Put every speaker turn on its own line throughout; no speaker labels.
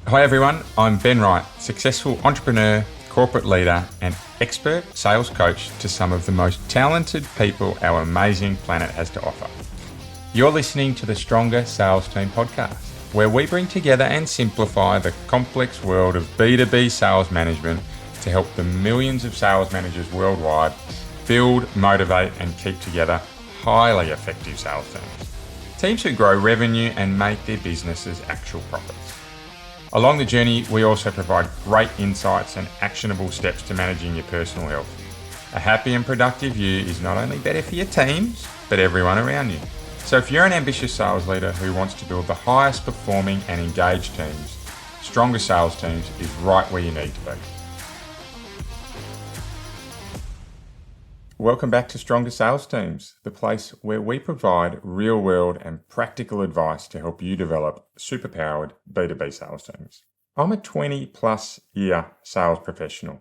Hi everyone, I'm Ben Wright, successful entrepreneur, corporate leader, and expert sales coach to some of the most talented people our amazing planet has to offer. You're listening to the Stronger Sales Team podcast, where we bring together and simplify the complex world of B2B sales management to help the millions of sales managers worldwide build, motivate, and keep together highly effective sales teams. Teams who grow revenue and make their businesses actual profits. Along the journey, we also provide great insights and actionable steps to managing your personal health. A happy and productive you is not only better for your teams, but everyone around you. So if you're an ambitious sales leader who wants to build the highest performing and engaged teams, Stronger Sales Teams is right where you need to be. Welcome back to Stronger Sales Teams, the place where we provide real-world and practical advice to help you develop superpowered B2B sales teams. I'm a 20-plus year sales professional.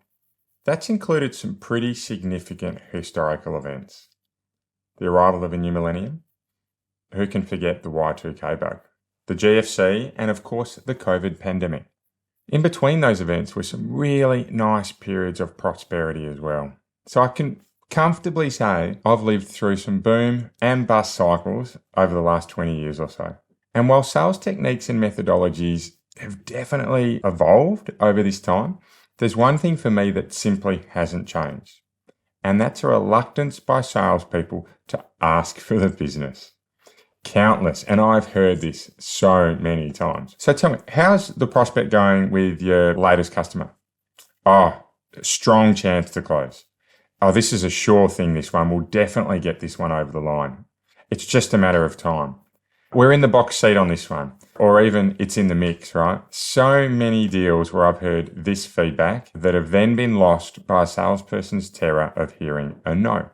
That's included some pretty significant historical events. The arrival of a new millennium. Who can forget the Y2K bug? The GFC, and of course, the COVID pandemic. In between those events were some really nice periods of prosperity as well. So I can comfortably say I've lived through some boom and bust cycles over the last 20 years or so. And while sales techniques and methodologies have definitely evolved over this time, there's one thing for me that simply hasn't changed. And that's a reluctance by salespeople to ask for the business. Countless, and I've heard this so many times. So tell me, how's the prospect going with your latest customer? Oh, strong chance to close. Oh, this is a sure thing, this one. We'll definitely get this one over the line. It's just a matter of time. We're in the box seat on this one, or even it's in the mix, right? So many deals where I've heard this feedback that have then been lost by a salesperson's terror of hearing a no.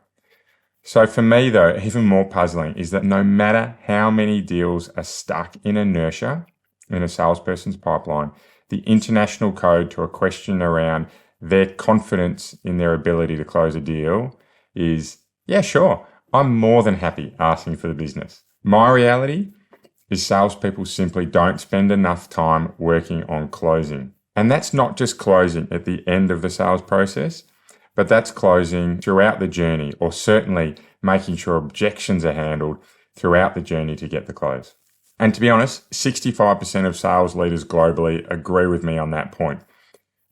So for me, though, even more puzzling is that no matter how many deals are stuck in inertia in a salesperson's pipeline, the international code to a question around their confidence in their ability to close a deal is, yeah, sure, I'm more than happy asking for the business. My reality is salespeople simply don't spend enough time working on closing. And that's not just closing at the end of the sales process, but that's closing throughout the journey, or certainly making sure objections are handled throughout the journey to get the close. And to be honest, 65% of sales leaders globally agree with me on that point.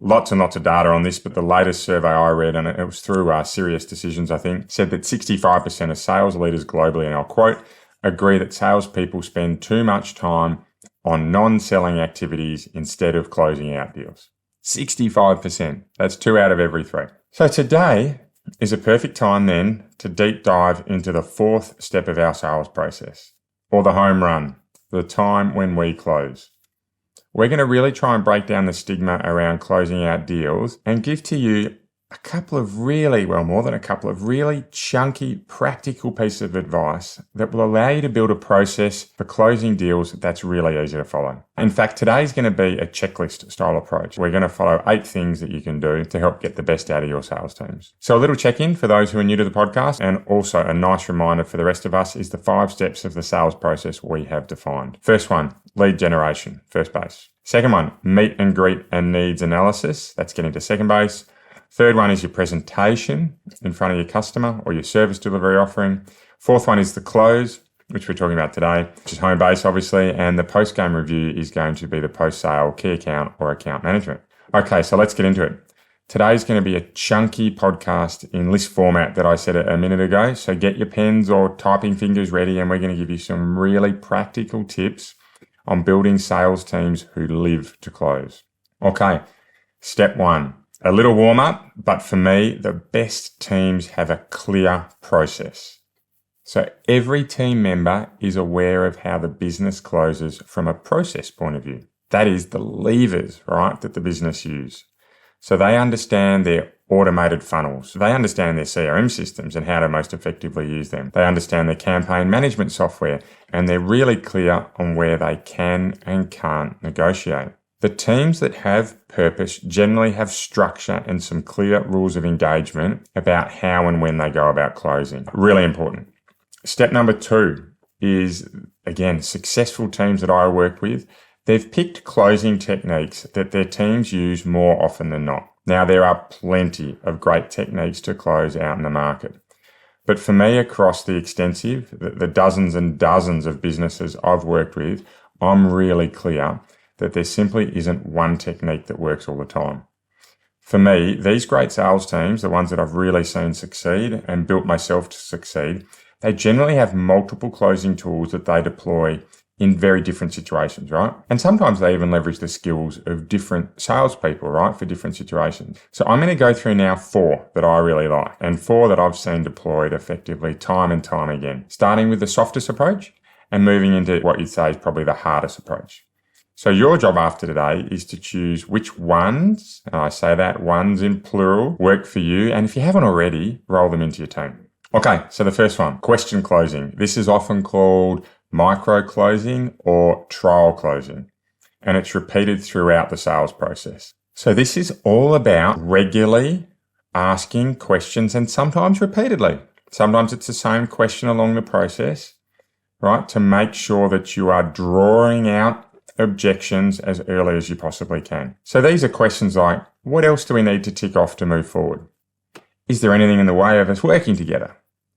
Lots and lots of data on this, but the latest survey I read, and it was through Serious Decisions, I think, said that 65% of sales leaders globally, and I'll quote, agree that salespeople spend too much time on non-selling activities instead of closing out deals. 65%. That's 2 out of every 3. So today is a perfect time then to deep dive into the 4th step of our sales process, or the home run, the time when we close. We're going to really try and break down the stigma around closing out deals and give to you a couple of more than a couple of really chunky, practical pieces of advice that will allow you to build a process for closing deals that's really easy to follow. In fact, today's going to be a checklist style approach. We're going to follow 8 things that you can do to help get the best out of your sales teams. So a little check-in for those who are new to the podcast, and also a nice reminder for the rest of us is the 5 steps of the sales process we have defined. First one, lead generation, first base. Second one, meet and greet and needs analysis. That's getting to second base. Third one is your presentation in front of your customer or your service delivery offering. Fourth one is the close, which we're talking about today, which is home base, obviously. And the post-game review is going to be the post-sale key account or account management. Okay, so let's get into it. Today's going to be a chunky podcast in list format that I said a minute ago. So get your pens or typing fingers ready, and we're going to give you some really practical tips on building sales teams who live to close. Okay, step 1. A little warm up, but for me, the best teams have a clear process. So every team member is aware of how the business closes from a process point of view. That is the levers, right, that the business use. So they understand their automated funnels. They understand their CRM systems and how to most effectively use them. They understand their campaign management software, and they're really clear on where they can and can't negotiate. The teams that have purpose generally have structure and some clear rules of engagement about how and when they go about closing. Really important. Step number 2 is, again, successful teams that I work with, They've picked closing techniques that their teams use more often than not. Now, there are plenty of great techniques to close out in the market. But for me, across the extensive, the dozens and dozens of businesses I've worked with, I'm really clear that there simply isn't one technique that works all the time. For me, these great sales teams, the ones that I've really seen succeed and built myself to succeed, they generally have multiple closing tools that they deploy in very different situations, right? And sometimes they even leverage the skills of different salespeople, right, for different situations. So I'm going to go through now 4 that I really like and 4 that I've seen deployed effectively time and time again, starting with the softest approach and moving into what you'd say is probably the hardest approach. So your job after today is to choose which ones, and I say that, ones in plural, work for you. And if you haven't already, roll them into your team. Okay, so the first one, question closing. This is often called micro closing or trial closing, and it's repeated throughout the sales process. So this is all about regularly asking questions and sometimes repeatedly. Sometimes it's the same question along the process, right? To make sure that you are drawing out objections as early as you possibly can. So these are questions like, what else do we need to tick off to move forward? Is there anything in the way of us working together?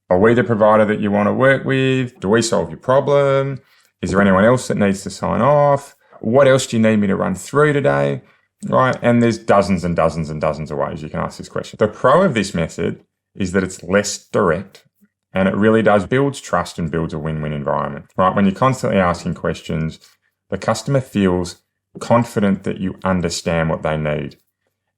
Are we the provider that you want to work with? Do we solve your problem? Is there anyone else that needs to sign off? What else do you need me to run through today? Right? And there's dozens and dozens and dozens of ways you can ask this question. The pro of this method is that it's less direct and it really does builds trust and builds a win-win environment, right? When you're constantly asking questions, the customer feels confident that you understand what they need.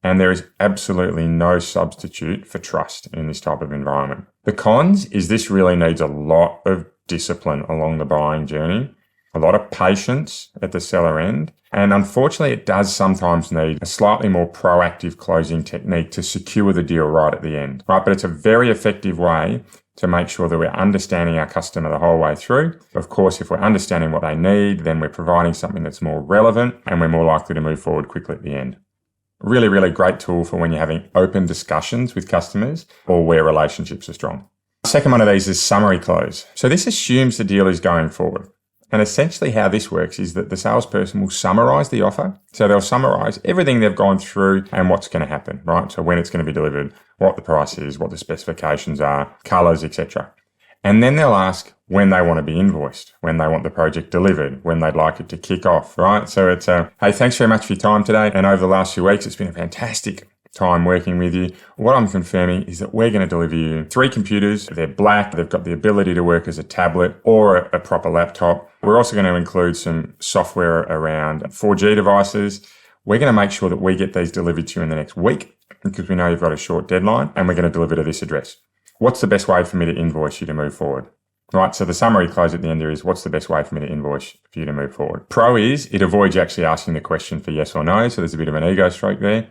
And there is absolutely no substitute for trust in this type of environment. The cons is this really needs a lot of discipline along the buying journey, a lot of patience at the seller end. And unfortunately, it does sometimes need a slightly more proactive closing technique to secure the deal right at the end, right? But it's a very effective way to make sure that we're understanding our customer the whole way through. Of course, if we're understanding what they need, then we're providing something that's more relevant and we're more likely to move forward quickly at the end. Really, really great tool for when you're having open discussions with customers or where relationships are strong. The second one of these is summary close. So this assumes the deal is going forward. And essentially how this works is that the salesperson will summarize the offer. So they'll summarize everything they've gone through and what's going to happen, right? So when it's going to be delivered, what the price is, what the specifications are, colors, etc. And then they'll ask when they want to be invoiced, when they want the project delivered, when they'd like it to kick off, right? So it's hey, thanks very much for your time today. And over the last few weeks, it's been a fantastic time working with you. What I'm confirming is that we're going to deliver you 3 computers. They're black. They've got the ability to work as a tablet or a proper laptop. We're also going to include some software around 4G devices. We're going to make sure that we get these delivered to you in the next week because we know you've got a short deadline, and we're going to deliver to this address. What's the best way for me to invoice you to move forward? Right, so the summary close at the end there is what's the best way for me to invoice for you to move forward? Pro is it avoids you actually asking the question for yes or no, so there's a bit of an ego stroke there.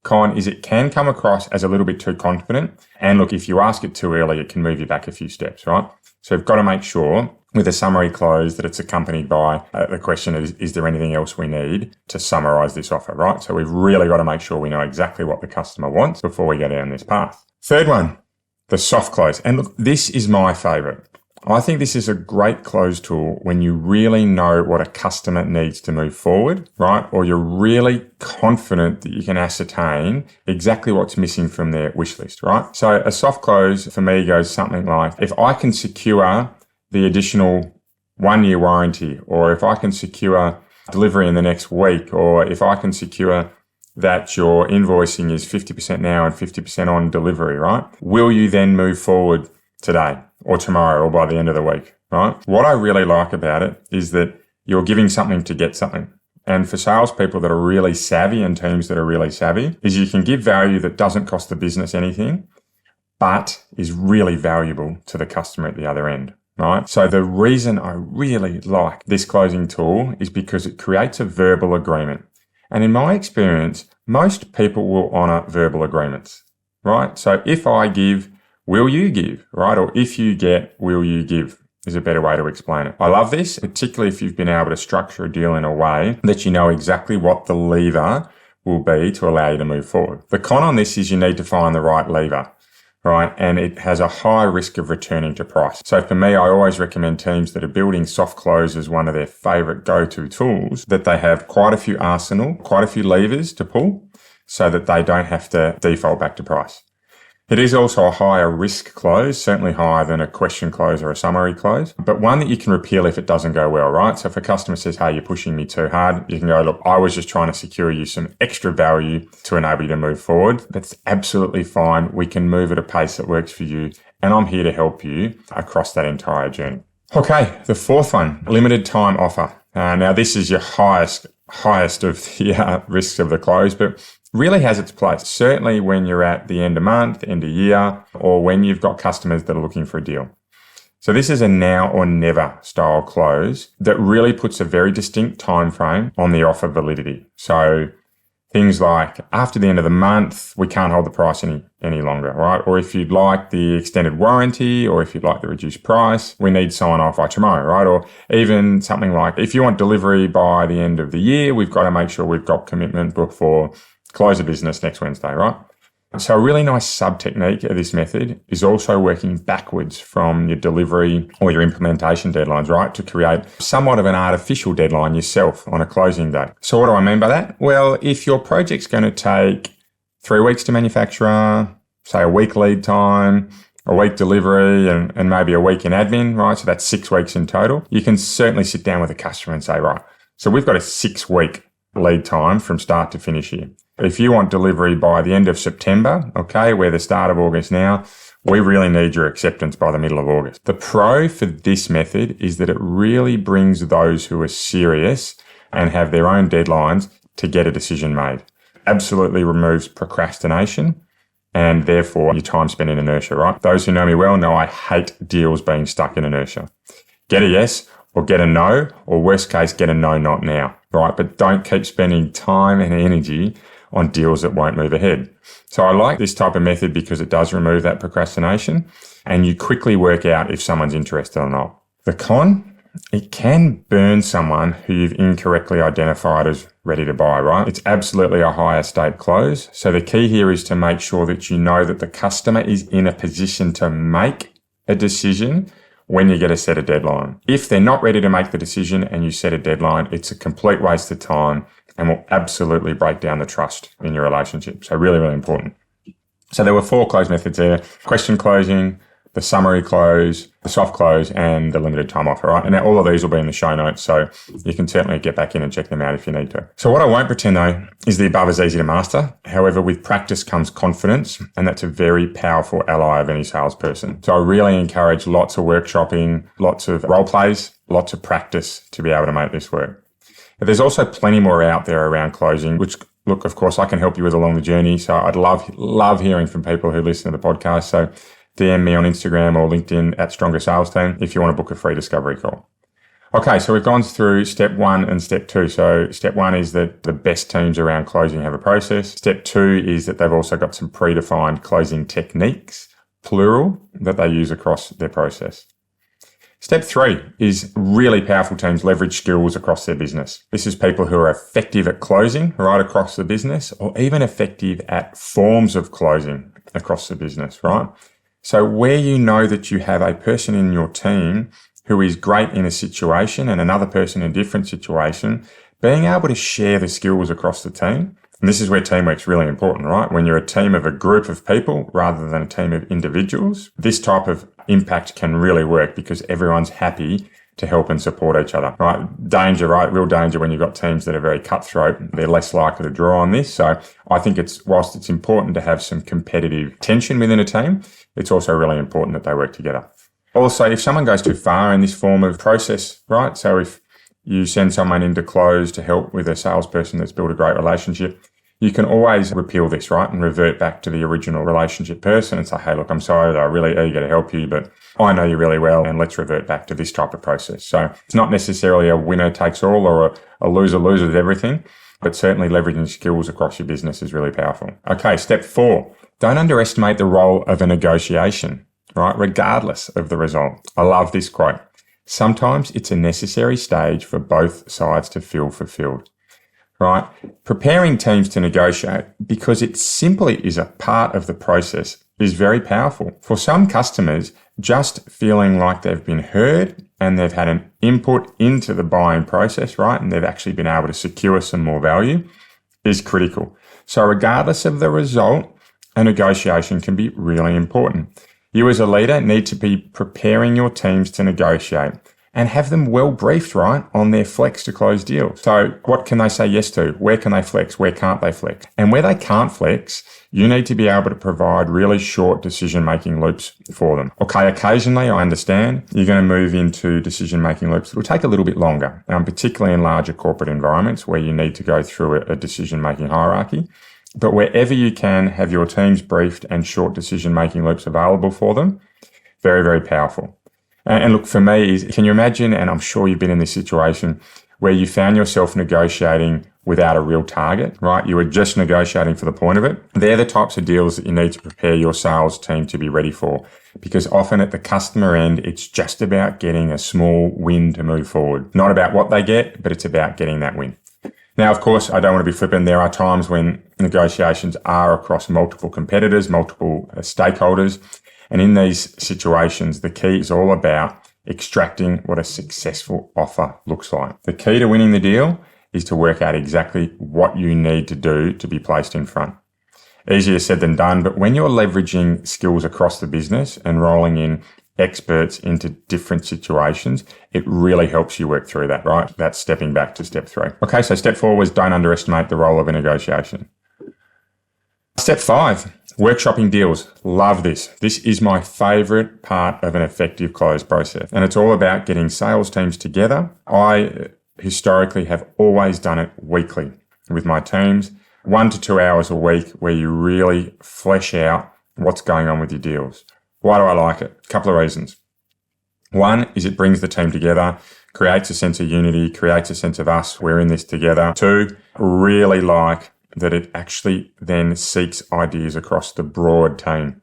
Con is it can come across as a little bit too confident. And look, if you ask it too early, it can move you back a few steps, right? So you've got to make sure with a summary close that it's accompanied by the question is there anything else we need to summarize this offer, right? So we've really got to make sure we know exactly what the customer wants before we go down this path. Third one, the soft close. And look, this is my favorite. I think this is a great close tool when you really know what a customer needs to move forward, right? Or you're really confident that you can ascertain exactly what's missing from their wish list, right? So a soft close for me goes something like, if I can secure the additional 1-year warranty, or if I can secure delivery in the next week, or if I can secure that your invoicing is 50% now and 50% on delivery, right? Will you then move forward today or tomorrow or by the end of the week, right? What I really like about it is that you're giving something to get something. And for salespeople that are really savvy and teams that are really savvy, is you can give value that doesn't cost the business anything, but is really valuable to the customer at the other end, right? So the reason I really like this closing tool is because it creates a verbal agreement. And in my experience, most people will honor verbal agreements, right? So if I give, will you give, right? Or if you get, will you give is a better way to explain it. I love this, particularly if you've been able to structure a deal in a way that you know exactly what the lever will be to allow you to move forward. The con on this is you need to find the right lever. right? And it has a high risk of returning to price. So for me, I always recommend teams that are building soft close as one of their favorite go-to tools, that they have quite a few levers to pull so that they don't have to default back to price. It is also a higher risk close, certainly higher than a question close or a summary close, but one that you can repeal if it doesn't go well, right? So if a customer says, hey, you're pushing me too hard, you can go, look, I was just trying to secure you some extra value to enable you to move forward. That's absolutely fine. We can move at a pace that works for you, and I'm here to help you across that entire journey. Okay, the fourth one, limited time offer. Now this is your highest of the risks of the close, but really has its place, certainly when you're at the end of month, end of year, or when you've got customers that are looking for a deal. So this is a now or never style close that really puts a very distinct time frame on the offer validity. So things like after the end of the month, we can't hold the price any longer, right? Or if you'd like the extended warranty, or if you'd like the reduced price, we need sign off by tomorrow, right? Or even something like if you want delivery by the end of the year, we've got to make sure we've got commitment before close the business next Wednesday, right? So a really nice sub-technique of this method is also working backwards from your delivery or your implementation deadlines, right? To create somewhat of an artificial deadline yourself on a closing date. So what do I mean by that? Well, if your project's going to take 3 weeks to manufacture, say a week lead time, a week delivery, and maybe a week in admin, right? So that's 6 weeks in total. You can certainly sit down with a customer and say, right, so we've got a 6-week lead time from start to finish here. If you want delivery by the end of September, okay, we're the start of August now, we really need your acceptance by the middle of August. The pro for this method is that it really brings those who are serious and have their own deadlines to get a decision made. Absolutely removes procrastination and therefore your time spent in inertia, right? Those who know me well know I hate deals being stuck in inertia. Get a yes or get a no, or worst case, get a no, not now, right? But don't keep spending time and energy on deals that won't move ahead. So I like this type of method because it does remove that procrastination and you quickly work out if someone's interested or not. The con, it can burn someone who you've incorrectly identified as ready to buy, right? It's absolutely a higher stake close. So the key here is to make sure that you know that the customer is in a position to make a decision when you get a set a deadline. If they're not ready to make the decision and you set a deadline, it's a complete waste of time and will absolutely break down the trust in your relationship. So really, really important. So there were 4 close methods there: question closing, the summary close, the soft close, and the limited time offer, right? And all of these will be in the show notes, so you can certainly get back in and check them out if you need to. So what I won't pretend though is the above is easy to master. However, with practice comes confidence, and that's a very powerful ally of any salesperson. So I really encourage lots of workshopping, lots of role plays, lots of practice to be able to make this work. But there's also plenty more out there around closing, which, look, of course, I can help you with along the journey. So I'd love hearing from people who listen to the podcast. So DM me on Instagram or LinkedIn at Stronger Sales Team if you want to book a free discovery call. Okay, so we've gone through step 1 and step 2. So step 1 is that the best teams around closing have a process. Step 2 is that they've also got some predefined closing techniques, plural, that they use across their process. Step 3 is really powerful teams leverage skills across their business. This is people who are effective at closing right across the business, or even effective at forms of closing across the business, right? So where you know that you have a person in your team who is great in a situation and another person in a different situation, being able to share the skills across the team. And this is where teamwork's really important, right? When you're a team of a group of people rather than a team of individuals, this type of impact can really work because everyone's happy to help and support each other, right? Danger, right? Real danger when you've got teams that are very cutthroat. They're less likely to draw on this. So I think whilst it's important to have some competitive tension within a team, it's also really important that they work together. Also, if someone goes too far in this form of process, right? So if you send someone into close to help with a salesperson that's built a great relationship, you can always repeal this, right? And revert back to the original relationship person and say, hey, look, I'm sorry that I'm really eager to help you, but I know you really well, and let's revert back to this type of process. So it's not necessarily a winner takes all or a loser loses everything, but certainly leveraging skills across your business is really powerful. Okay, step 4, don't underestimate the role of a negotiation, right? Regardless of the result. I love this quote. Sometimes it's a necessary stage for both sides to feel fulfilled. Right? Preparing teams to negotiate because it simply is a part of the process is very powerful. For some customers, just feeling like they've been heard and they've had an input into the buying process, right? And they've actually been able to secure some more value is critical. So regardless of the result, a negotiation can be really important. You as a leader need to be preparing your teams to negotiate and have them well briefed, right, on their flex to close deals. So what can they say yes to? Where can they flex? Where can't they flex? And where they can't flex, you need to be able to provide really short decision-making loops for them. Okay, occasionally, I understand, you're going to move into decision-making loops. It'll take a little bit longer, particularly in larger corporate environments where you need to go through a decision-making hierarchy. But wherever you can, have your teams briefed and short decision-making loops available for them. Very, very powerful. And look, for me, can you imagine, and I'm sure you've been in this situation, where you found yourself negotiating without a real target, right? You were just negotiating for the point of it. They're the types of deals that you need to prepare your sales team to be ready for, because often at the customer end, it's just about getting a small win to move forward. Not about what they get, but it's about getting that win. Now, of course, I don't want to be flippant. There are times when negotiations are across multiple competitors, multiple stakeholders. And in these situations, the key is all about extracting what a successful offer looks like. The key to winning the deal is to work out exactly what you need to do to be placed in front. Easier said than done, but when you're leveraging skills across the business and rolling in experts into different situations, it really helps you work through that, right? That's stepping back to step 3. Okay, so step 4 was don't underestimate the role of a negotiation. Step 5. Workshopping deals. Love this. This is my favorite part of an effective close process. And it's all about getting sales teams together. I historically have always done it weekly with my teams, 1 to 2 hours a week where you really flesh out what's going on with your deals. Why do I like it? A couple of reasons. One is it brings the team together, creates a sense of unity, creates a sense of us, we're in this together. 2, really like that it actually then seeks ideas across the broad team.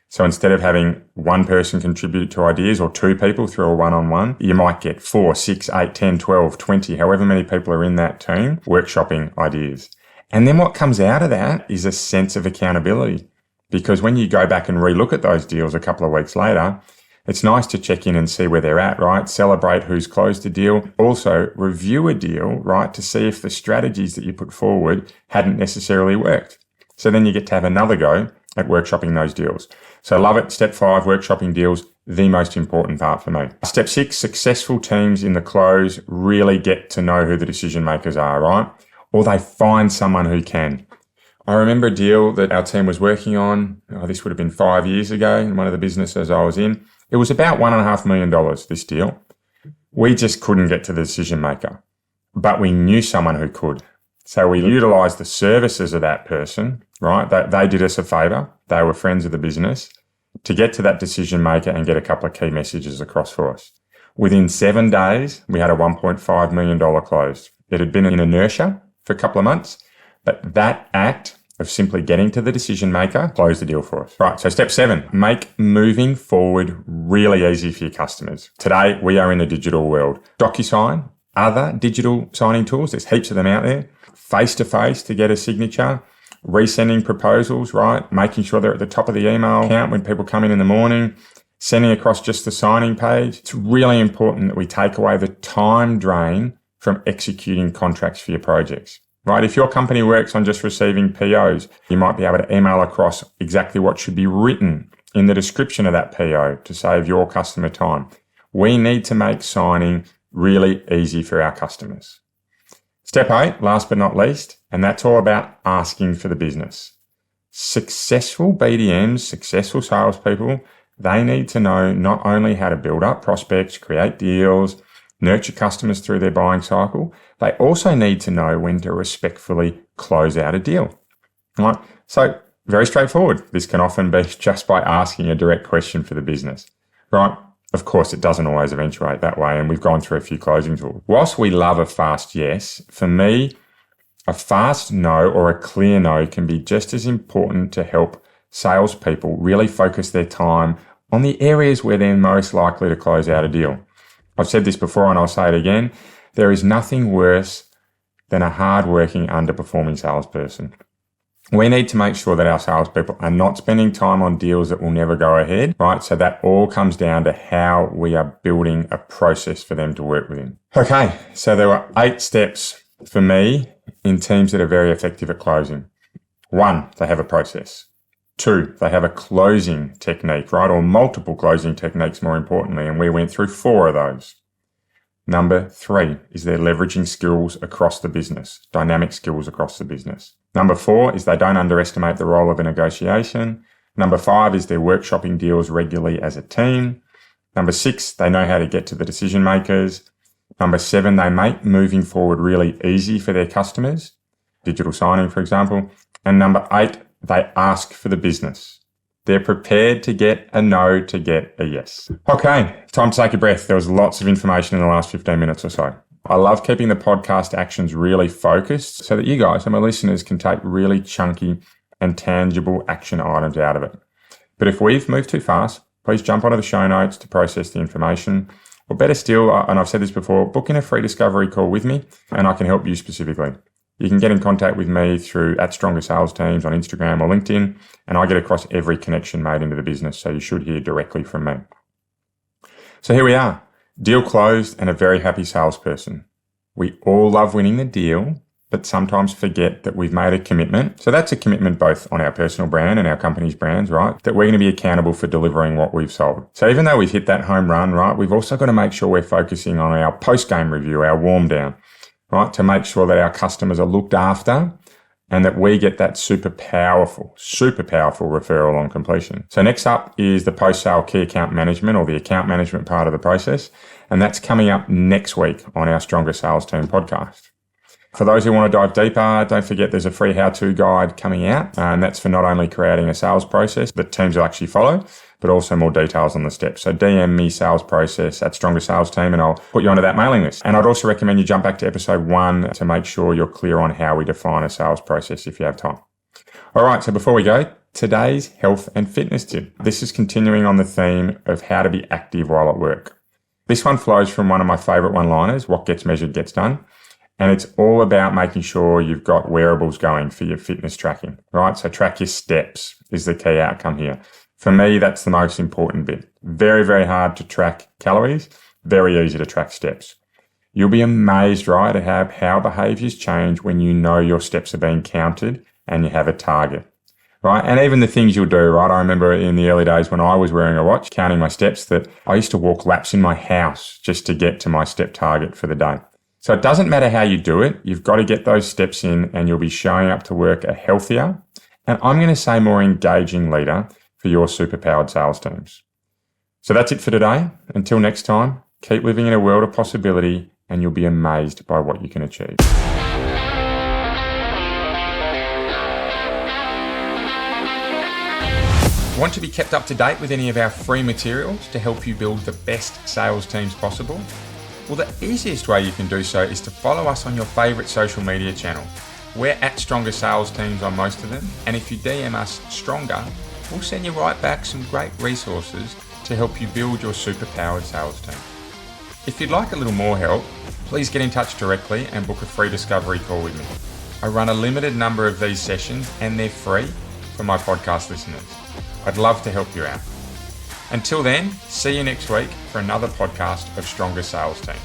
So instead of having one person contribute to ideas or 2 people through a one-on-one, you might get 4, 6, 8, 10, 12, 20, however many people are in that team workshopping ideas. And then what comes out of that is a sense of accountability. Because when you go back and relook at those deals a couple of weeks later, it's nice to check in and see where they're at, right? Celebrate who's closed a deal. Also, review a deal, right, to see if the strategies that you put forward hadn't necessarily worked. So then you get to have another go at workshopping those deals. So love it. Step 5, workshopping deals, the most important part for me. Step 6, successful teams in the close really get to know who the decision makers are, right? Or they find someone who can. I remember a deal that our team was working on. This would have been 5 years ago in one of the businesses I was in. It was about $1.5 million, this deal. We just couldn't get to the decision maker, but we knew someone who could. So we utilized the services of that person, right? They did us a favor. They were friends of the business to get to that decision maker and get a couple of key messages across for us. Within 7 days, we had a $1.5 million close. It had been in inertia for a couple of months, but that act of simply getting to the decision maker closed the deal for us. Right, so step 7, make moving forward really easy for your customers. Today, we are in the digital world. DocuSign, other digital signing tools, there's heaps of them out there. Face-to-face to get a signature, resending proposals, right? Making sure they're at the top of the email account when people come in the morning, sending across just the signing page. It's really important that we take away the time drain from executing contracts for your projects. Right? If your company works on just receiving POs, you might be able to email across exactly what should be written in the description of that PO to save your customer time. We need to make signing really easy for our customers. Step 8, last but not least, and that's all about asking for the business. Successful BDMs, successful salespeople, they need to know not only how to build up prospects, create deals, nurture customers through their buying cycle, they also need to know when to respectfully close out a deal. Right? So very straightforward. This can often be just by asking a direct question for the business. Right? Of course, it doesn't always eventuate that way, and we've gone through a few closing tools. Whilst we love a fast yes, for me, a fast no or a clear no can be just as important to help salespeople really focus their time on the areas where they're most likely to close out a deal. I've said this before and I'll say it again. There is nothing worse than a hard-working, underperforming salesperson. We need to make sure that our salespeople are not spending time on deals that will never go ahead, right? So that all comes down to how we are building a process for them to work within. Okay, so there were 8 steps for me in teams that are very effective at closing. 1, they have a process. 2, they have a closing technique, right? Or multiple closing techniques, more importantly, and we went through 4 of those. Number 3 is they're leveraging skills across the business, dynamic skills across the business. Number 4 is they don't underestimate the role of a negotiation. Number 5 is they're workshopping deals regularly as a team. Number 6, they know how to get to the decision makers. Number 7, they make moving forward really easy for their customers, digital signing, for example. And number 8, they ask for the business. They're prepared to get a no to get a yes. Okay, time to take a breath. There was lots of information in the last 15 minutes or so. I love keeping the podcast actions really focused so that you guys and my listeners can take really chunky and tangible action items out of it. But if we've moved too fast, please jump onto the show notes to process the information. Or better still, and I've said this before, book in a free discovery call with me and I can help you specifically. You can get in contact with me through @StrongerSalesTeams on Instagram or LinkedIn, and I get across every connection made into the business, so you should hear directly from me. So here we are, deal closed and a very happy salesperson. We all love winning the deal, but sometimes forget that we've made a commitment. So that's a commitment both on our personal brand and our company's brands, right? That we're going to be accountable for delivering what we've sold. So even though we've hit that home run, right, we've also got to make sure we're focusing on our post-game review, our warm down, right, to make sure that our customers are looked after and that we get that super powerful referral on completion. So next up is the post-sale key account management or the account management part of the process. And that's coming up next week on our Stronger Sales Team podcast. For those who want to dive deeper, don't forget there's a free how-to guide coming out. And that's for not only creating a sales process that teams will actually follow, but also more details on the steps. So DM me sales process @Stronger Sales Team and I'll put you onto that mailing list. And I'd also recommend you jump back to episode 1 to make sure you're clear on how we define a sales process if you have time. All right, so before we go, today's health and fitness tip. This is continuing on the theme of how to be active while at work. This one flows from one of my favorite one-liners, what gets measured gets done. And it's all about making sure you've got wearables going for your fitness tracking, right? So track your steps is the key outcome here. For me, that's the most important bit. Very, very hard to track calories, very easy to track steps. You'll be amazed, right, at how behaviors change when you know your steps are being counted and you have a target, right? And even the things you'll do, right? I remember in the early days when I was wearing a watch, counting my steps, that I used to walk laps in my house just to get to my step target for the day. So it doesn't matter how you do it. You've got to get those steps in and you'll be showing up to work a healthier, and I'm going to say more engaging leader for your superpowered sales teams. So that's it for today. Until next time, keep living in a world of possibility and you'll be amazed by what you can achieve. Want to be kept up to date with any of our free materials to help you build the best sales teams possible? Well, the easiest way you can do so is to follow us on your favourite social media channel. We're @Stronger Sales Teams on most of them, and if you DM us Stronger, we'll send you right back some great resources to help you build your superpowered sales team. If you'd like a little more help, please get in touch directly and book a free discovery call with me. I run a limited number of these sessions and they're free for my podcast listeners. I'd love to help you out. Until then, see you next week for another podcast of Stronger Sales Teams.